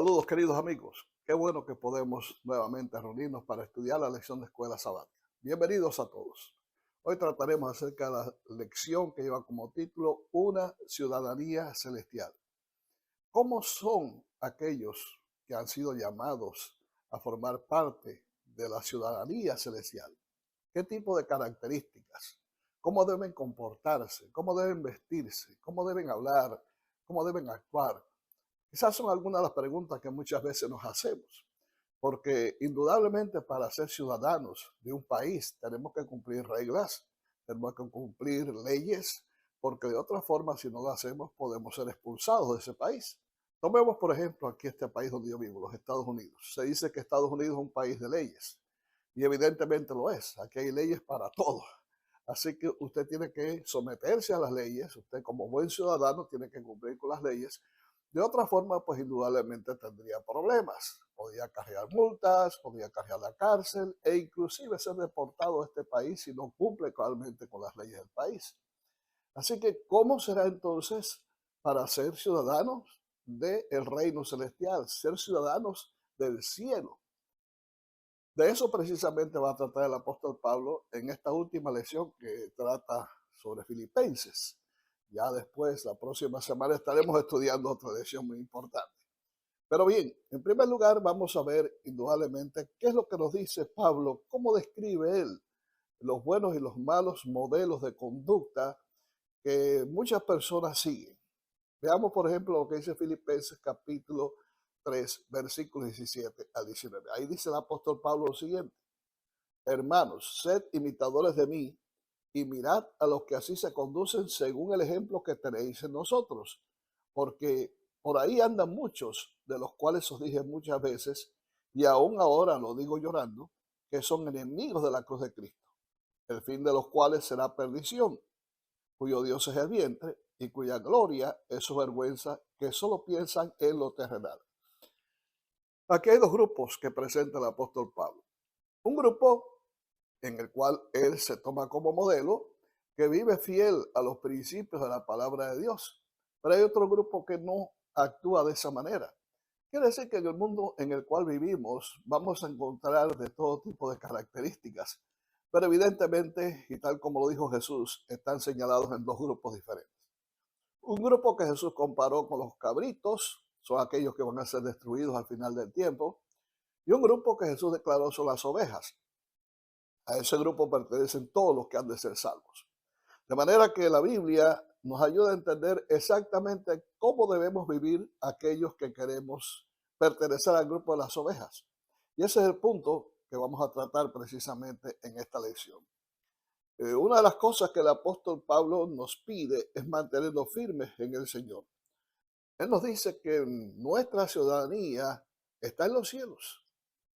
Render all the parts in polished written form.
Saludos queridos amigos, qué bueno que podemos nuevamente reunirnos para estudiar la lección de escuela sabática. Bienvenidos a todos. Hoy trataremos acerca de la lección que lleva como título Una ciudadanía celestial. ¿Cómo son aquellos que han sido llamados a formar parte de la ciudadanía celestial? ¿Qué tipo de características? ¿Cómo deben comportarse? ¿Cómo deben vestirse? ¿Cómo deben hablar? ¿Cómo deben actuar? Esas son algunas de las preguntas que muchas veces nos hacemos, porque indudablemente para ser ciudadanos de un país tenemos que cumplir reglas, tenemos que cumplir leyes, porque de otra forma si no lo hacemos podemos ser expulsados de ese país. Tomemos por ejemplo aquí este país donde yo vivo, los Estados Unidos. Se dice que Estados Unidos es un país de leyes y evidentemente lo es. Aquí hay leyes para todo. Así que usted tiene que someterse a las leyes, usted como buen ciudadano tiene que cumplir con las leyes. De otra forma, pues indudablemente tendría problemas. Podría cargar multas, podría cargar la cárcel e inclusive ser deportado a este país si no cumple claramente con las leyes del país. Así que, ¿cómo será entonces para ser ciudadanos del reino celestial, ser ciudadanos del cielo? De eso precisamente va a tratar el apóstol Pablo en esta última lección que trata sobre Filipenses. Ya después, la próxima semana, estaremos estudiando otra lección muy importante. Pero bien, en primer lugar vamos a ver indudablemente qué es lo que nos dice Pablo, cómo describe él los buenos y los malos modelos de conducta que muchas personas siguen. Veamos, por ejemplo, lo que dice Filipenses capítulo 3, versículos 17 al 19. Ahí dice el apóstol Pablo lo siguiente: Hermanos, sed imitadores de mí y mirad a los que así se conducen según el ejemplo que tenéis en nosotros, porque por ahí andan muchos, de los cuales os dije muchas veces, y aún ahora lo digo llorando, que son enemigos de la cruz de Cristo, el fin de los cuales será perdición, cuyo Dios es el vientre y cuya gloria es su vergüenza, que solo piensan en lo terrenal. Aquí hay dos grupos que presenta el apóstol Pablo. Un grupo en el cual él se toma como modelo, que vive fiel a los principios de la palabra de Dios. Pero hay otro grupo que no actúa de esa manera. Quiere decir que en el mundo en el cual vivimos vamos a encontrar de todo tipo de características, pero evidentemente, y tal como lo dijo Jesús, están señalados en dos grupos diferentes. Un grupo que Jesús comparó con los cabritos, son aquellos que van a ser destruidos al final del tiempo, y un grupo que Jesús declaró son las ovejas. A ese grupo pertenecen todos los que han de ser salvos. De manera que la Biblia nos ayuda a entender exactamente cómo debemos vivir aquellos que queremos pertenecer al grupo de las ovejas. Y ese es el punto que vamos a tratar precisamente en esta lección. Una de las cosas que el apóstol Pablo nos pide es mantenernos firmes en el Señor. Él nos dice que nuestra ciudadanía está en los cielos,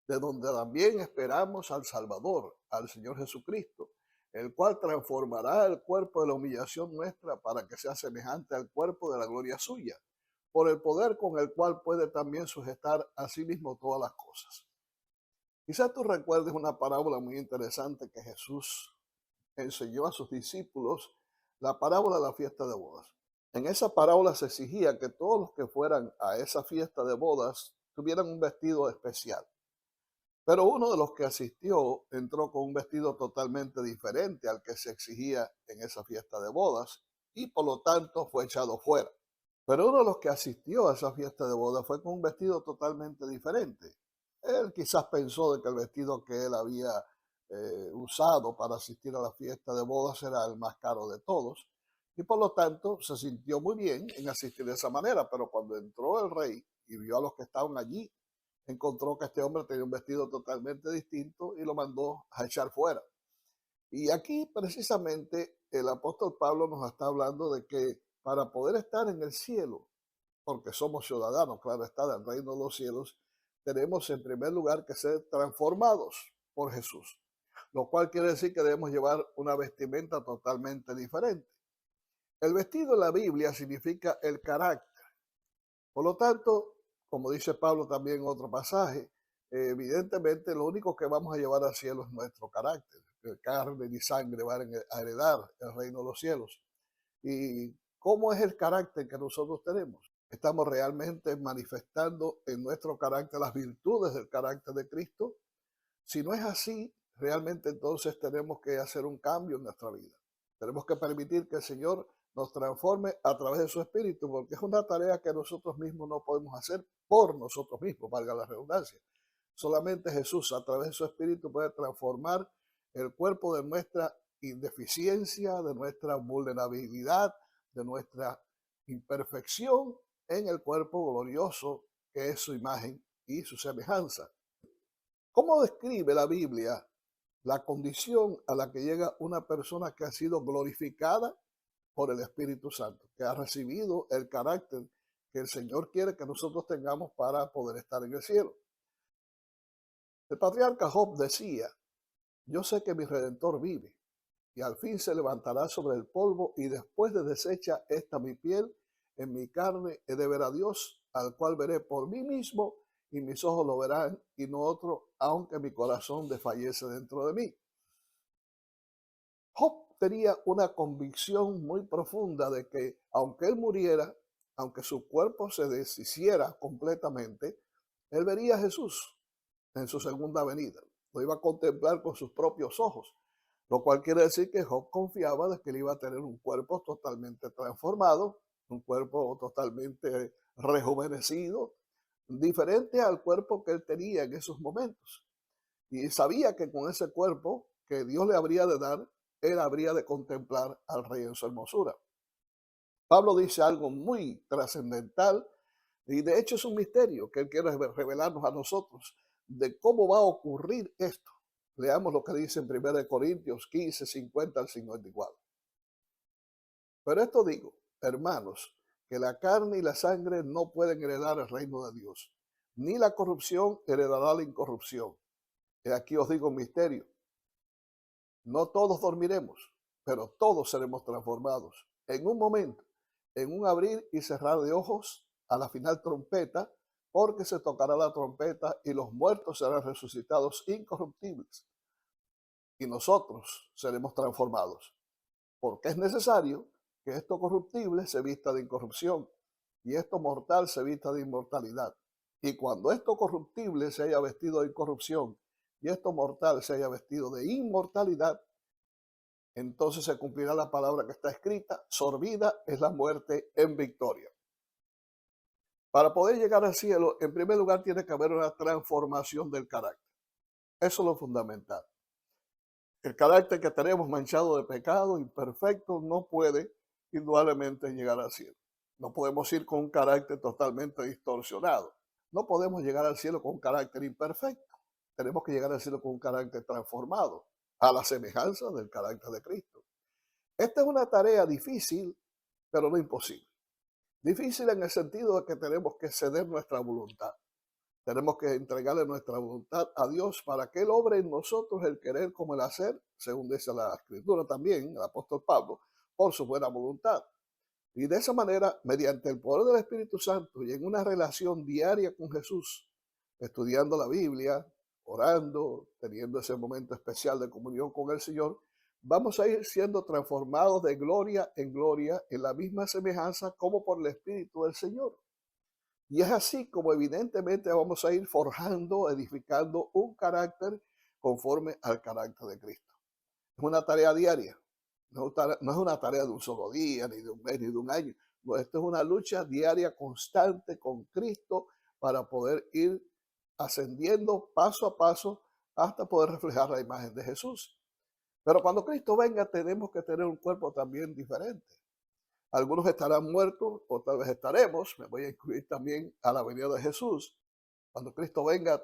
de donde también esperamos al Salvador, al Señor Jesucristo, el cual transformará el cuerpo de la humillación nuestra para que sea semejante al cuerpo de la gloria suya, por el poder con el cual puede también sujetar a sí mismo todas las cosas. Quizás tú recuerdes una parábola muy interesante que Jesús enseñó a sus discípulos, la parábola de la fiesta de bodas. En esa parábola se exigía que todos los que fueran a esa fiesta de bodas tuvieran un vestido especial. Pero uno de los que asistió entró con un vestido totalmente diferente al que se exigía en esa fiesta de bodas y por lo tanto fue echado fuera. Pero uno de los que asistió a esa fiesta de bodas fue con un vestido totalmente diferente. Él quizás pensó de que el vestido que él había usado para asistir a la fiesta de bodas era el más caro de todos y por lo tanto se sintió muy bien en asistir de esa manera. Pero cuando entró el rey y vio a los que estaban allí, encontró que este hombre tenía un vestido totalmente distinto y lo mandó a echar fuera. Y aquí precisamente el apóstol Pablo nos está hablando de que para poder estar en el cielo, porque somos ciudadanos, claro está, del reino de los cielos, tenemos en primer lugar que ser transformados por Jesús, lo cual quiere decir que debemos llevar una vestimenta totalmente diferente. El vestido en la Biblia significa el carácter. Por lo tanto, como dice Pablo también en otro pasaje, evidentemente lo único que vamos a llevar al cielo es nuestro carácter. Carne ni sangre van a heredar el reino de los cielos. ¿Y cómo es el carácter que nosotros tenemos? ¿Estamos realmente manifestando en nuestro carácter las virtudes del carácter de Cristo? Si no es así, realmente entonces tenemos que hacer un cambio en nuestra vida. Tenemos que permitir que el Señor nos transforme a través de su Espíritu, porque es una tarea que nosotros mismos no podemos hacer por nosotros mismos, valga la redundancia. Solamente Jesús, a través de su Espíritu, puede transformar el cuerpo de nuestra indeficiencia, de nuestra vulnerabilidad, de nuestra imperfección, en el cuerpo glorioso que es su imagen y su semejanza. ¿Cómo describe la Biblia la condición a la que llega una persona que ha sido glorificada por el Espíritu Santo, que ha recibido el carácter que el Señor quiere que nosotros tengamos para poder estar en el cielo? El patriarca Job decía: yo sé que mi Redentor vive y al fin se levantará sobre el polvo, y después de deshecha esta mi piel, en mi carne he de ver a Dios, al cual veré por mí mismo, y mis ojos lo verán y no otro, aunque mi corazón desfallece dentro de mí. Job tenía una convicción muy profunda de que aunque él muriera, aunque su cuerpo se deshiciera completamente, él vería a Jesús en su segunda venida. Lo iba a contemplar con sus propios ojos, lo cual quiere decir que Job confiaba de que él iba a tener un cuerpo totalmente transformado, un cuerpo totalmente rejuvenecido, diferente al cuerpo que él tenía en esos momentos. Y sabía que con ese cuerpo que Dios le habría de dar, él habría de contemplar al Rey en su hermosura. Pablo dice algo muy trascendental, y de hecho es un misterio que él quiere revelarnos a nosotros de cómo va a ocurrir esto. Leamos lo que dice en 1 Corintios 15, 50 al 54. Pero esto digo, hermanos, que la carne y la sangre no pueden heredar el reino de Dios, ni la corrupción heredará la incorrupción. Y aquí os digo un misterio: no todos dormiremos, pero todos seremos transformados en un momento, en un abrir y cerrar de ojos, a la final trompeta, porque se tocará la trompeta y los muertos serán resucitados incorruptibles y nosotros seremos transformados, porque es necesario que esto corruptible se vista de incorrupción y esto mortal se vista de inmortalidad. Y cuando esto corruptible se haya vestido de incorrupción y esto mortal se haya vestido de inmortalidad, entonces se cumplirá la palabra que está escrita: sorbida es la muerte en victoria. Para poder llegar al cielo, en primer lugar tiene que haber una transformación del carácter. Eso es lo fundamental. El carácter que tenemos manchado de pecado, imperfecto, no puede indudablemente llegar al cielo. No podemos ir con un carácter totalmente distorsionado. No podemos llegar al cielo con un carácter imperfecto. Tenemos que llegar al cielo con un carácter transformado, a la semejanza del carácter de Cristo. Esta es una tarea difícil, pero no imposible. Difícil en el sentido de que tenemos que ceder nuestra voluntad. Tenemos que entregarle nuestra voluntad a Dios para que Él obre en nosotros el querer como el hacer, según dice la Escritura también, el apóstol Pablo, por su buena voluntad. Y de esa manera, mediante el poder del Espíritu Santo y en una relación diaria con Jesús, estudiando la Biblia, orando, teniendo ese momento especial de comunión con el Señor, vamos a ir siendo transformados de gloria en la misma semejanza como por el Espíritu del Señor. Y es así como evidentemente vamos a ir forjando, edificando un carácter conforme al carácter de Cristo. Es una tarea diaria, no es una tarea de un solo día, ni de un mes, ni de un año. No, esto es una lucha diaria constante con Cristo para poder ir ascendiendo paso a paso hasta poder reflejar la imagen de Jesús. Pero cuando Cristo venga tenemos que tener un cuerpo también diferente. Algunos estarán muertos o tal vez estaremos, me voy a incluir también a la venida de Jesús. Cuando Cristo venga,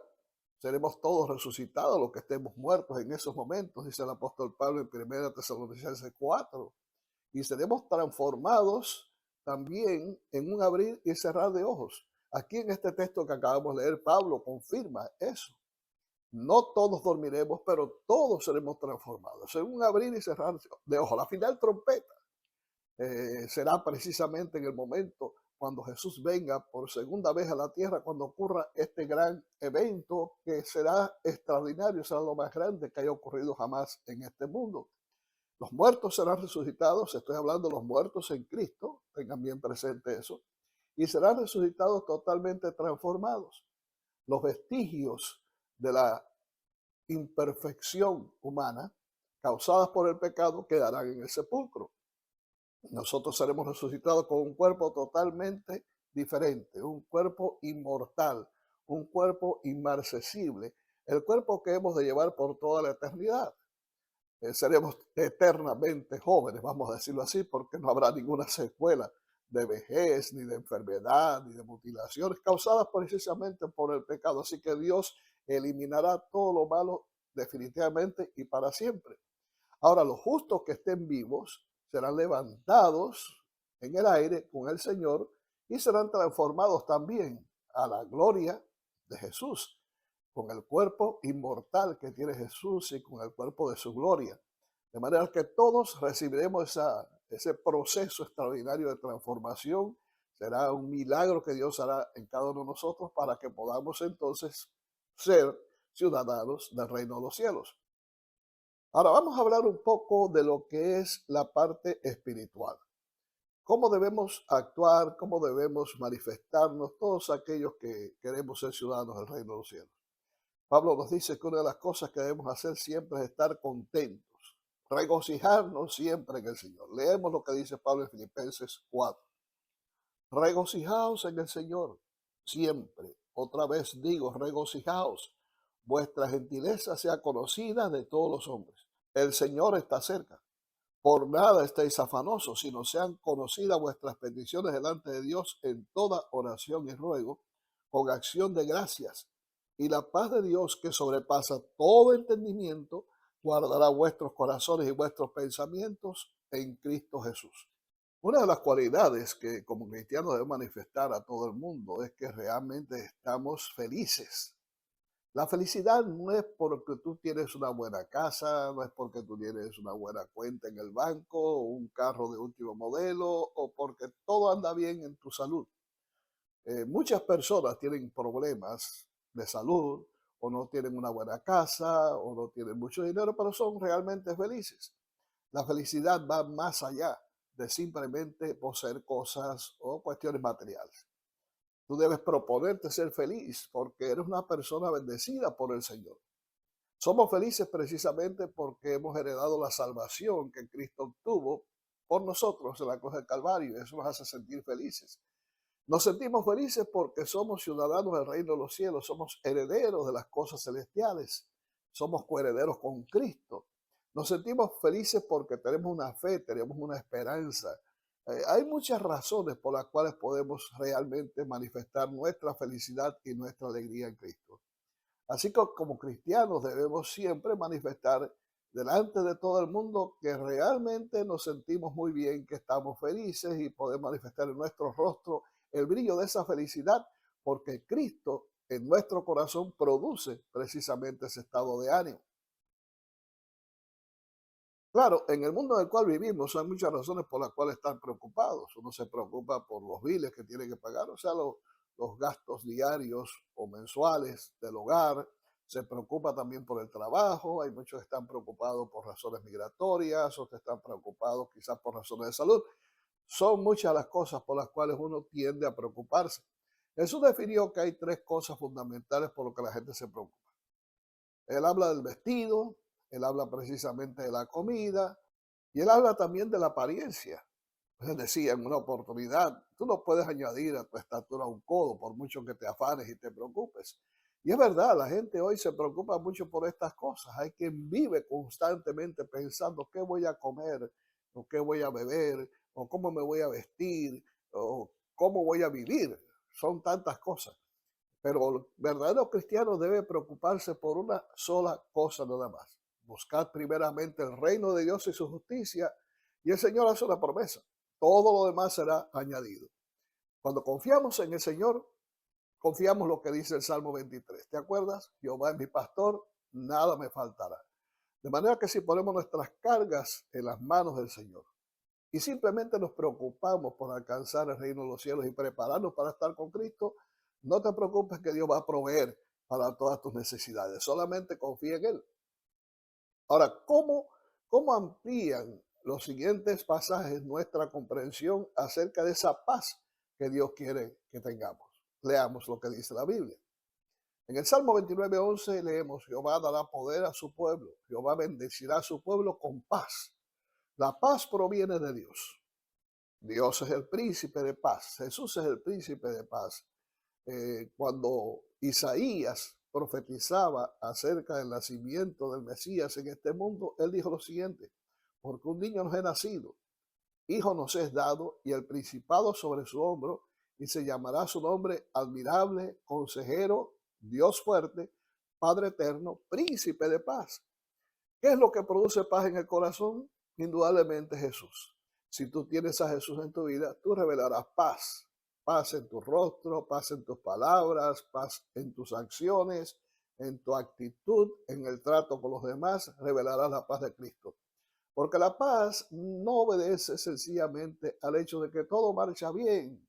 seremos todos resucitados, los que estemos muertos en esos momentos, dice el apóstol Pablo en 1 Tesalonicenses 4. Y seremos transformados también en un abrir y cerrar de ojos. Aquí en este texto que acabamos de leer, Pablo confirma eso. No todos dormiremos, pero todos seremos transformados en un abrir y cerrar de ojos. La final trompeta será precisamente en el momento cuando Jesús venga por segunda vez a la tierra, cuando ocurra este gran evento que será extraordinario, será lo más grande que haya ocurrido jamás en este mundo. Los muertos serán resucitados, estoy hablando de los muertos en Cristo, tengan bien presente eso, y serán resucitados totalmente transformados. Los vestigios de la imperfección humana causadas por el pecado quedarán en el sepulcro. Nosotros seremos resucitados con un cuerpo totalmente diferente, un cuerpo inmortal, un cuerpo inmarcesible, el cuerpo que hemos de llevar por toda la eternidad. Seremos eternamente jóvenes, vamos a decirlo así, porque no habrá ninguna secuela de vejez, ni de enfermedad, ni de mutilaciones causadas precisamente por el pecado. Así que Dios eliminará todo lo malo definitivamente y para siempre. Ahora, los justos que estén vivos serán levantados en el aire con el Señor y serán transformados también a la gloria de Jesús, con el cuerpo inmortal que tiene Jesús y con el cuerpo de su gloria. De manera que todos recibiremos ese proceso extraordinario de transformación. Será un milagro que Dios hará en cada uno de nosotros para que podamos entonces ser ciudadanos del reino de los cielos. Ahora vamos a hablar un poco de lo que es la parte espiritual. ¿Cómo debemos actuar? ¿Cómo debemos manifestarnos todos aquellos que queremos ser ciudadanos del reino de los cielos? Pablo nos dice que una de las cosas que debemos hacer siempre es estar contentos, regocijarnos siempre en el Señor. Leemos lo que dice Pablo en Filipenses 4. Regocijaos en el Señor siempre. Otra vez digo, regocijaos. Vuestra gentileza sea conocida de todos los hombres. El Señor está cerca. Por nada estéis afanosos, sino sean conocidas vuestras peticiones delante de Dios en toda oración y ruego, con acción de gracias. Y la paz de Dios, que sobrepasa todo entendimiento, guardará vuestros corazones y vuestros pensamientos en Cristo Jesús. Una de las cualidades que como cristianos debemos manifestar a todo el mundo es que realmente estamos felices. La felicidad no es porque tú tienes una buena casa, no es porque tú tienes una buena cuenta en el banco, o un carro de último modelo, o porque todo anda bien en tu salud. Muchas personas tienen problemas de salud, o no tienen una buena casa, o no tienen mucho dinero, pero son realmente felices. La felicidad va más allá de simplemente poseer cosas o cuestiones materiales. Tú debes proponerte ser feliz porque eres una persona bendecida por el Señor. Somos felices precisamente porque hemos heredado la salvación que Cristo obtuvo por nosotros en la cruz del Calvario. Eso nos hace sentir felices. Nos sentimos felices porque somos ciudadanos del reino de los cielos, somos herederos de las cosas celestiales, somos coherederos con Cristo. Nos sentimos felices porque tenemos una fe, tenemos una esperanza. Hay muchas razones por las cuales podemos realmente manifestar nuestra felicidad y nuestra alegría en Cristo. Así que como cristianos debemos siempre manifestar delante de todo el mundo que realmente nos sentimos muy bien, que estamos felices y podemos manifestar en nuestro rostro el brillo de esa felicidad, porque Cristo en nuestro corazón produce precisamente ese estado de ánimo. Claro, en el mundo en el cual vivimos hay muchas razones por las cuales estar preocupados. Uno se preocupa por los biles que tiene que pagar, o sea, los gastos diarios o mensuales del hogar. Se preocupa también por el trabajo. Hay muchos que están preocupados por razones migratorias, otros están preocupados quizás por razones de salud. Son muchas las cosas por las cuales uno tiende a preocuparse. Jesús definió que hay tres cosas fundamentales por lo que la gente se preocupa. Él habla del vestido, él habla precisamente de la comida y él habla también de la apariencia. Él decía en una oportunidad, tú no puedes añadir a tu estatura un codo por mucho que te afanes y te preocupes. Y es verdad, la gente hoy se preocupa mucho por estas cosas. Hay quien vive constantemente pensando qué voy a comer, o qué voy a beber, o cómo me voy a vestir, o cómo voy a vivir. Son tantas cosas. Pero el verdadero cristiano debe preocuparse por una sola cosa nada más. Buscar primeramente el reino de Dios y su justicia. Y el Señor hace una promesa. Todo lo demás será añadido. Cuando confiamos en el Señor, confiamos lo que dice el Salmo 23. ¿Te acuerdas? Jehová es mi pastor, nada me faltará. De manera que si ponemos nuestras cargas en las manos del Señor y simplemente nos preocupamos por alcanzar el reino de los cielos y prepararnos para estar con Cristo, no te preocupes que Dios va a proveer para todas tus necesidades. Solamente confía en Él. Ahora, ¿cómo amplían los siguientes pasajes nuestra comprensión acerca de esa paz que Dios quiere que tengamos. Leamos lo que dice la Biblia. En el Salmo 29:11 leemos: Jehová dará poder a su pueblo, Jehová bendecirá a su pueblo con paz. La paz proviene de Dios. Dios es el príncipe de paz, Jesús es el príncipe de paz. Cuando Isaías profetizaba acerca del nacimiento del Mesías en este mundo, él dijo lo siguiente: porque un niño nos es nacido, hijo nos es dado, y el principado sobre su hombro, y se llamará su nombre admirable, consejero, Dios fuerte, Padre eterno, príncipe de paz. ¿Qué es lo que produce paz en el corazón? Indudablemente Jesús. Si tú tienes a Jesús en tu vida, tú revelarás paz. Paz en tu rostro, paz en tus palabras, paz en tus acciones, en tu actitud, en el trato con los demás, revelarás la paz de Cristo. Porque la paz no obedece sencillamente al hecho de que todo marcha bien.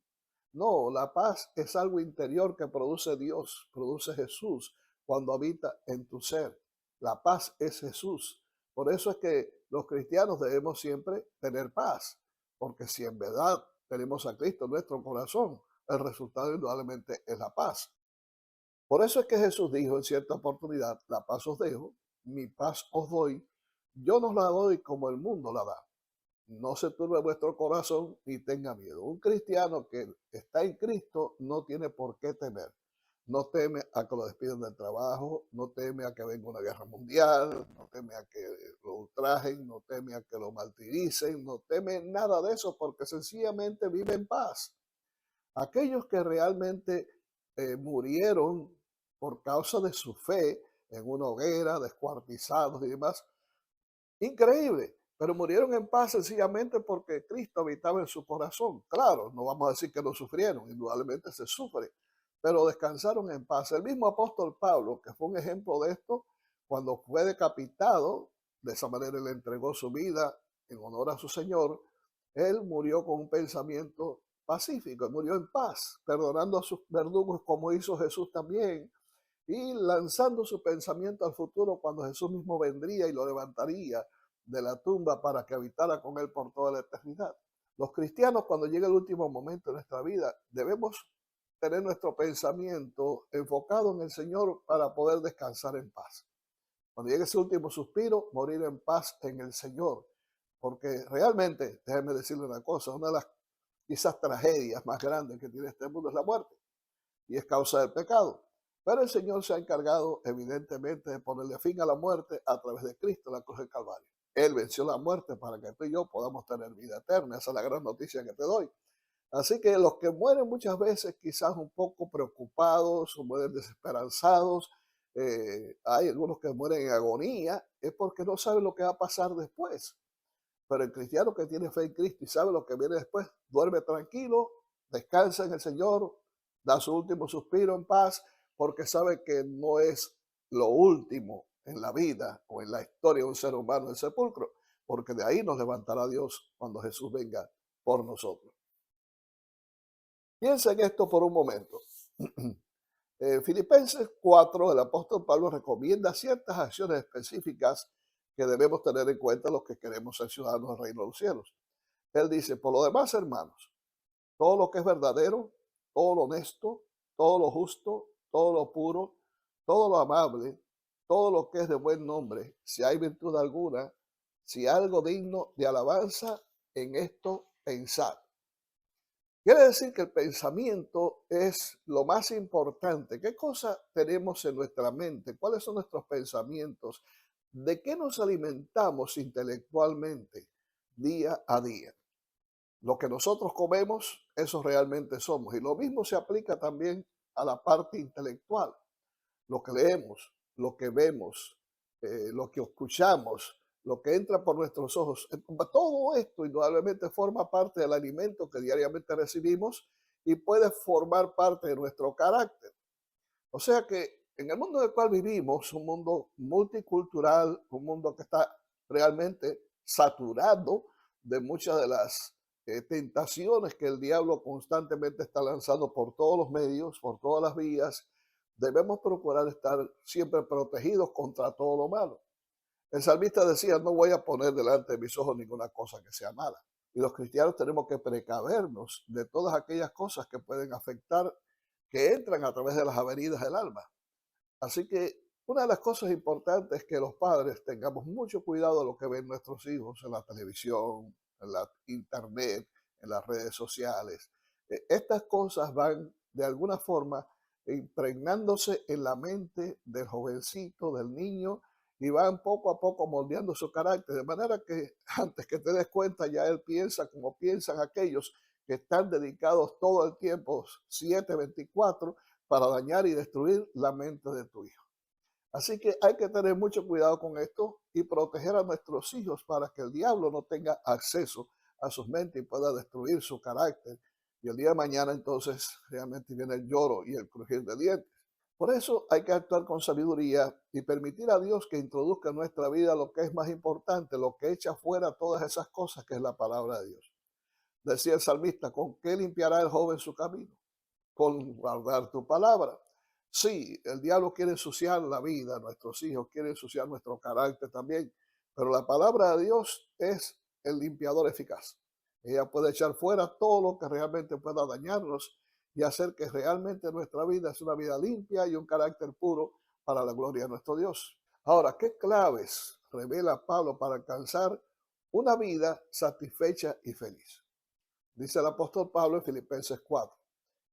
No, la paz es algo interior que produce Dios, produce Jesús cuando habita en tu ser. La paz es Jesús. Por eso es que los cristianos debemos siempre tener paz, porque si en verdad tenemos a Cristo en nuestro corazón, el resultado indudablemente es la paz. Por eso es que Jesús dijo en cierta oportunidad: la paz os dejo, mi paz os doy, yo no la doy como el mundo la da. No se turbe vuestro corazón ni tenga miedo. Un cristiano que está en Cristo no tiene por qué temer. No teme a que lo despidan del trabajo, no teme a que venga una guerra mundial, no teme a que lo ultrajen, no teme a que lo martiricen, no teme nada de eso, porque sencillamente vive en paz. Aquellos que realmente murieron por causa de su fe en una hoguera, descuartizados y demás, increíble, pero murieron en paz sencillamente porque Cristo habitaba en su corazón. Claro, no vamos a decir que no sufrieron, indudablemente se sufre, pero descansaron en paz. El mismo apóstol Pablo, que fue un ejemplo de esto, cuando fue decapitado, de esa manera él entregó su vida en honor a su Señor, él murió con un pensamiento pacífico, murió en paz, perdonando a sus verdugos como hizo Jesús también, y lanzando su pensamiento al futuro cuando Jesús mismo vendría y lo levantaría de la tumba para que habitara con él por toda la eternidad. Los cristianos, cuando llegue el último momento de nuestra vida, debemos tener nuestro pensamiento enfocado en el Señor para poder descansar en paz. Cuando llegue ese último suspiro, morir en paz en el Señor. Porque realmente, déjeme decirle una cosa, una de las quizás tragedias más grandes que tiene este mundo es la muerte, y es causa del pecado. Pero el Señor se ha encargado, evidentemente, de ponerle fin a la muerte a través de Cristo en la cruz del Calvario. Él venció la muerte para que tú y yo podamos tener vida eterna. Esa es la gran noticia que te doy. Así que los que mueren muchas veces quizás un poco preocupados o mueren desesperanzados, hay algunos que mueren en agonía, es porque no saben lo que va a pasar después. Pero el cristiano que tiene fe en Cristo y sabe lo que viene después, duerme tranquilo, descansa en el Señor, da su último suspiro en paz, porque sabe que no es lo último en la vida o en la historia de un ser humano en el sepulcro, porque de ahí nos levantará Dios cuando Jesús venga por nosotros. Piensa en esto por un momento. Filipenses 4, el apóstol Pablo recomienda ciertas acciones específicas que debemos tener en cuenta los que queremos ser ciudadanos del reino de los cielos. Él dice: por lo demás, hermanos, todo lo que es verdadero, todo lo honesto, todo lo justo, todo lo puro, todo lo amable, todo lo que es de buen nombre, si hay virtud alguna, si algo digno de alabanza, en esto pensad. Quiere decir que el pensamiento es lo más importante. ¿Qué cosa tenemos en nuestra mente? ¿Cuáles son nuestros pensamientos? ¿De qué nos alimentamos intelectualmente día a día? Lo que nosotros comemos, eso realmente somos. Y lo mismo se aplica también a la parte intelectual. Lo que leemos, lo que vemos, lo que escuchamos, lo que entra por nuestros ojos. Todo esto indudablemente forma parte del alimento que diariamente recibimos y puede formar parte de nuestro carácter. O sea que en el mundo en el cual vivimos, un mundo multicultural, un mundo que está realmente saturado de muchas de las tentaciones que el diablo constantemente está lanzando por todos los medios, por todas las vías, debemos procurar estar siempre protegidos contra todo lo malo. El salmista decía: no voy a poner delante de mis ojos ninguna cosa que sea mala. y los cristianos tenemos que precavernos de todas aquellas cosas que pueden afectar, que entran a través de las avenidas del alma. Así que una de las cosas importantes es que los padres tengamos mucho cuidado de lo que ven nuestros hijos en la televisión, en la internet, en las redes sociales. Estas cosas van de alguna forma impregnándose en la mente del jovencito, del niño, y van poco a poco moldeando su carácter, de manera que antes que te des cuenta ya él piensa como piensan aquellos que están dedicados todo el tiempo, 7/24, para dañar y destruir la mente de tu hijo. Así que hay que tener mucho cuidado con esto y proteger a nuestros hijos para que el diablo no tenga acceso a sus mentes y pueda destruir su carácter. Y el día de mañana entonces realmente viene el lloro y el crujir de dientes. Por eso hay que actuar con sabiduría y permitir a Dios que introduzca en nuestra vida lo que es más importante, lo que echa fuera todas esas cosas que es la palabra de Dios. Decía el salmista, ¿con qué limpiará el joven su camino? Con guardar tu palabra. Sí, el diablo quiere ensuciar la vida, nuestros hijos quieren ensuciar nuestro carácter también, pero la palabra de Dios es el limpiador eficaz. Ella puede echar fuera todo lo que realmente pueda dañarnos y hacer que realmente nuestra vida es una vida limpia y un carácter puro para la gloria de nuestro Dios. Ahora, ¿qué claves revela Pablo para alcanzar una vida satisfecha y feliz? Dice el apóstol Pablo en Filipenses 4.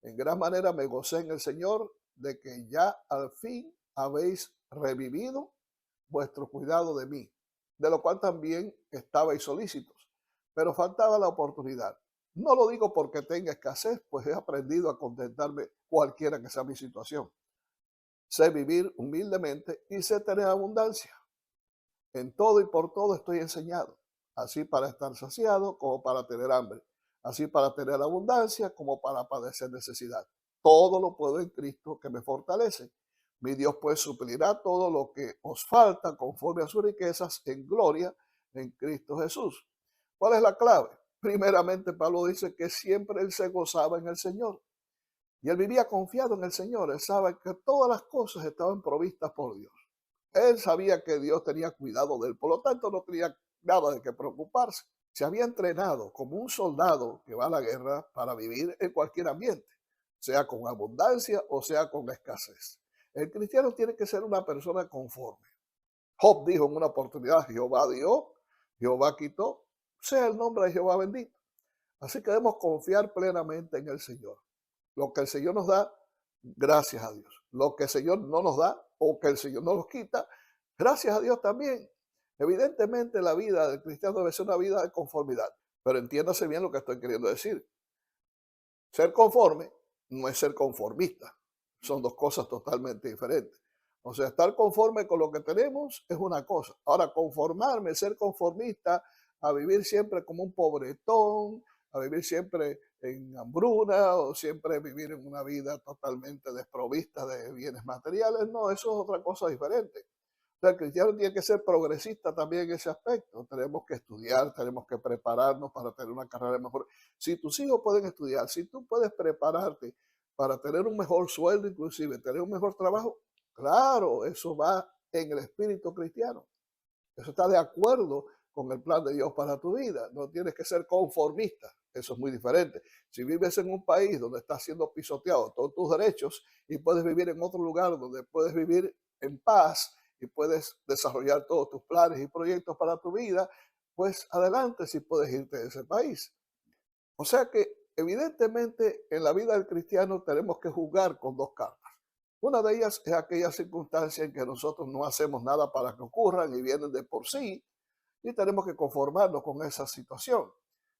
En gran manera me gocé en el Señor de que ya al fin habéis revivido vuestro cuidado de mí, de lo cual también estabais solícitos, pero faltaba la oportunidad. No lo digo porque tenga escasez, pues he aprendido a contentarme cualquiera que sea mi situación. Sé vivir humildemente y sé tener abundancia. En todo y por todo estoy enseñado, así para estar saciado como para tener hambre, así para tener abundancia como para padecer necesidad. Todo lo puedo en Cristo que me fortalece. Mi Dios pues suplirá todo lo que os falta conforme a sus riquezas en gloria en Cristo Jesús. ¿Cuál es la clave? Primeramente, Pablo dice que siempre él se gozaba en el Señor. Y él vivía confiado en el Señor. Él sabe que todas las cosas estaban provistas por Dios. Él sabía que Dios tenía cuidado de él, por lo tanto no tenía nada de qué preocuparse. Se había entrenado como un soldado que va a la guerra para vivir en cualquier ambiente, sea con abundancia o sea con escasez. El cristiano tiene que ser una persona conforme. Job dijo en una oportunidad, Jehová dio, Jehová quitó, sea el nombre de Jehová bendito. Así que debemos confiar plenamente en el Señor. Lo que el Señor nos da, gracias a Dios. Lo que el Señor no nos da o que el Señor no nos quita, gracias a Dios también. Evidentemente la vida del cristiano debe ser una vida de conformidad, pero entiéndase bien lo que estoy queriendo decir. Ser conforme no es ser conformista, son dos cosas totalmente diferentes. O sea, estar conforme con lo que tenemos es una cosa. Ahora, conformarme, ser conformista, a vivir siempre como un pobretón, a vivir siempre en hambruna o siempre vivir en una vida totalmente desprovista de bienes materiales, no, eso es otra cosa diferente. O sea, el cristiano tiene que ser progresista también en ese aspecto. Tenemos que estudiar, tenemos que prepararnos para tener una carrera mejor. Si tus hijos pueden estudiar, si tú puedes prepararte para tener un mejor sueldo, inclusive tener un mejor trabajo, claro, eso va en el espíritu cristiano. Eso está de acuerdo con el plan de Dios para tu vida. No tienes que ser conformista. Eso es muy diferente. Si vives en un país donde estás siendo pisoteado todos tus derechos y puedes vivir en otro lugar donde puedes vivir en paz y puedes desarrollar todos tus planes y proyectos para tu vida, pues adelante si puedes irte de ese país. O sea que evidentemente en la vida del cristiano tenemos que jugar con dos cartas. Una de ellas es aquella circunstancia en que nosotros no hacemos nada para que ocurran y vienen de por sí y tenemos que conformarnos con esa situación.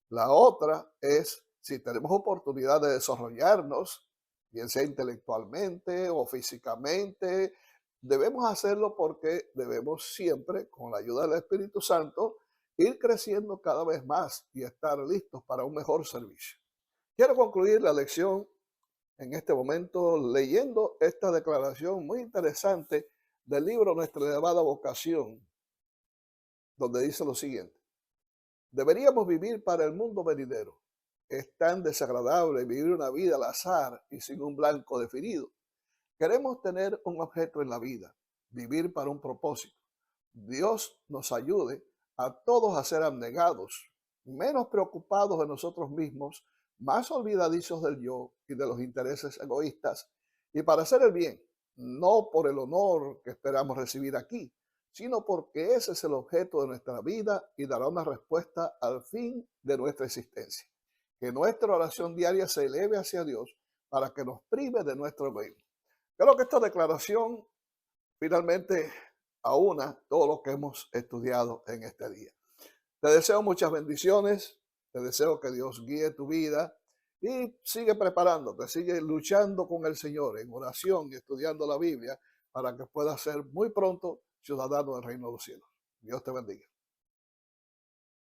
La otra es si tenemos oportunidad de desarrollarnos, bien sea intelectualmente o físicamente, debemos hacerlo porque debemos siempre, con la ayuda del Espíritu Santo, ir creciendo cada vez más y estar listos para un mejor servicio. Quiero concluir la lección en este momento leyendo esta declaración muy interesante del libro Nuestra elevada vocación, donde dice lo siguiente: deberíamos vivir para el mundo venidero. Es tan desagradable vivir una vida al azar y sin un blanco definido. Queremos tener un objeto en la vida, vivir para un propósito. Dios nos ayude a todos a ser abnegados, menos preocupados de nosotros mismos, más olvidadizos del yo y de los intereses egoístas, y para hacer el bien, no por el honor que esperamos recibir aquí, sino porque ese es el objeto de nuestra vida y dará una respuesta al fin de nuestra existencia. Que nuestra oración diaria se eleve hacia Dios para que nos prive de nuestro egoísmo. Creo que esta declaración finalmente aúna todo lo que hemos estudiado en este día. Te deseo muchas bendiciones, te deseo que Dios guíe tu vida y sigue preparándote, sigue luchando con el Señor en oración y estudiando la Biblia para que puedas ser muy pronto ciudadano del reino de los cielos. Dios te bendiga.